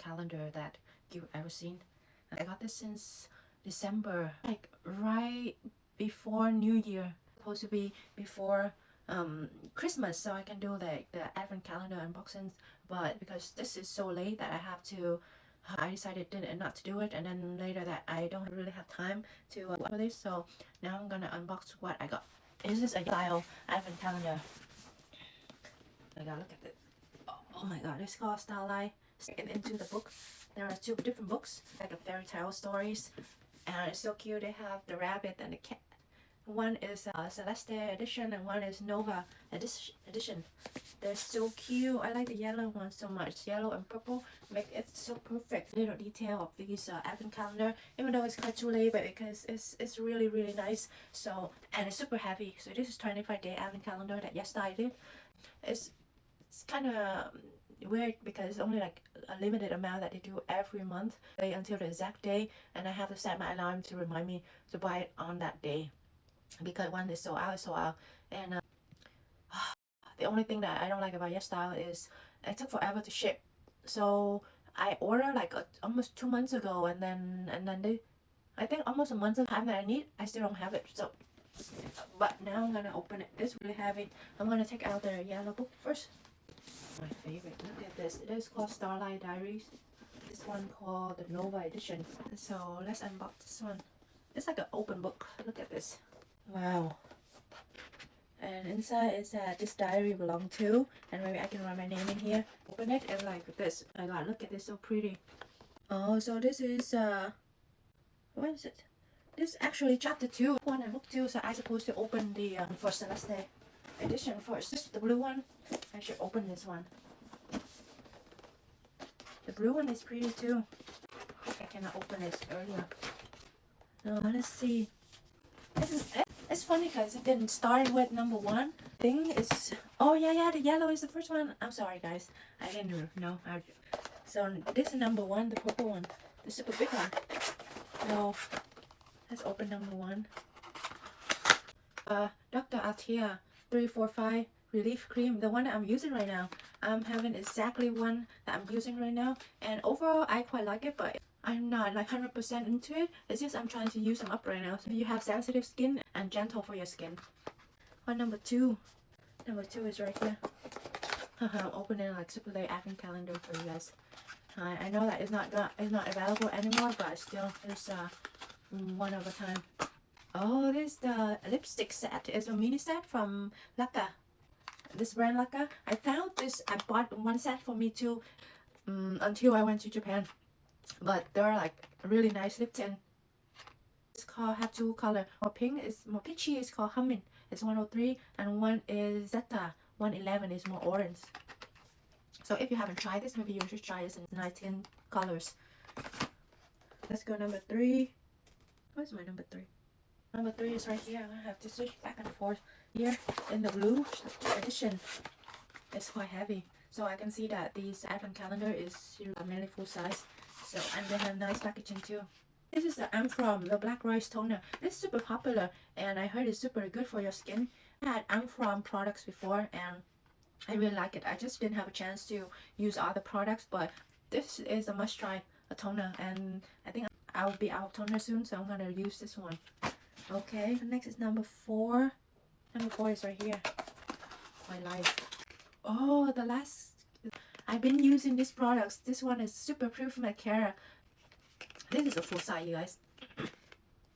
calendar that you've ever seen. I got this since December, like right before New Year. Supposed to be before Christmas, so I can do like the advent calendar unboxings, but because this is so late that I decided not to do it, and then later that I don't really have time to for this, so now I'm gonna unbox what I got. This is a YesStyle advent calendar. I gotta look at it. Oh my god, it's called Starlight. Into the book. There are two different books, like a fairy tale stories, and it's so cute. They have the rabbit and the cat. One is Celeste edition and one is Nova edition. They're so cute. I like the yellow one so much. Yellow and purple make it so perfect. Little detail of these advent calendar, even though it's kind of too late, but because it's really nice. So, and it's super heavy. So this is 25-day advent calendar that YesStyle did. It's kind of weird because it's only like a limited amount that they do every month until the exact day, and I have to set my alarm to remind me to buy it on that day, because when it's so out, and the only thing that I don't like about YesStyle is it took forever to ship. So I ordered like almost 2 months ago, and then they, I think almost a month of time that I need, I still don't have it. So, but now I'm gonna open it. It's really heavy. I'm gonna take out the yellow book first. My favorite. Look at this. It is called Starlight Diaries. This one called the Nova edition. So let's unbox this one. It's like an open book. Look at this. Wow. And inside is that this diary belong to, and maybe I can write my name in here. Open it and like this. Oh my god, look at this, so pretty. Oh, so this is what is it? This is actually chapter 2, 1 and book 2. So I'm supposed to open the first Celeste edition first. This is the blue one. I should open this one. The blue one is pretty too. I cannot open this earlier. No, let's see. It's funny because it didn't start with number 1 thing. Is oh yeah, the yellow is the first one. I'm sorry guys, I didn't know. So this is number 1, the purple one, the super big one. So let's open number 1. Dr. Althea 345 relief cream, the one that I'm using right now. I'm having exactly one that I'm using right now, and overall I quite like it, but I'm not like 100% into it. It's just I'm trying to use them up right now. So you have sensitive skin and gentle for your skin. One number 2. Number 2 is right here. I'm opening like super late advent calendar for you guys. I know that it's not available anymore, but still there's one of a time. Oh, this is the lipstick set. It's a mini set from Laka. This brand Laka. I found this. I bought one set for me too until I went to Japan. But they're like really nice lip tint. It's called, have 2 color. More pink is more peachy. It's called Hummin. It's 103, and one is Zeta 111 is more orange. So if you haven't tried this, maybe you should try this in 19 colors. Let's go number 3. Where's my number 3? Number 3 is right here. I have to switch back and forth here in the blue edition. It's quite heavy, so I can see that this advent calendar is mainly full size. So, and they have nice packaging too. This is the I'm From, the black rice toner. This is super popular, and I heard it's super good for your skin. I had I'm From products before, and I really like it. I just didn't have a chance to use other products, but this is a must try, a toner, and I think I'll be out of toner soon, so I'm gonna use this one. Okay, next is number 4. Number 4 is right here. My life. Oh, the last. I've been using these products. This one is super proof mascara. This is a full size, you guys.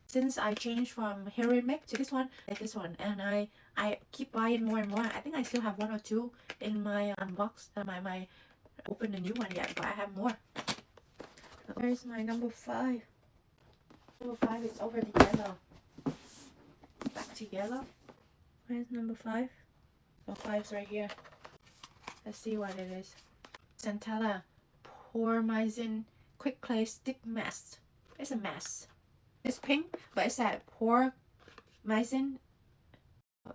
Since I changed from Hero Make to this one, and I keep buying more and more. I think I still have 1 or 2 in my unbox. My open the new one yet, but I have more. Where's my number 5? Number 5 is over the yellow. Back to yellow. Where's number 5? Number 5 is right here. Let's see what it is. Centella Pormizin Quick Clay Stick Mask. It's a mask. It's pink, but it's that Pormizin.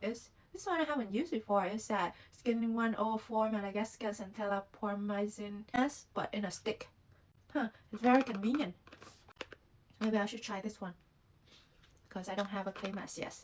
This one I haven't used before. It's that Skin 104 Madagascar Centella Pormizin mask, but in a stick. It's very convenient. Maybe I should try this one, because I don't have a clay mask yet.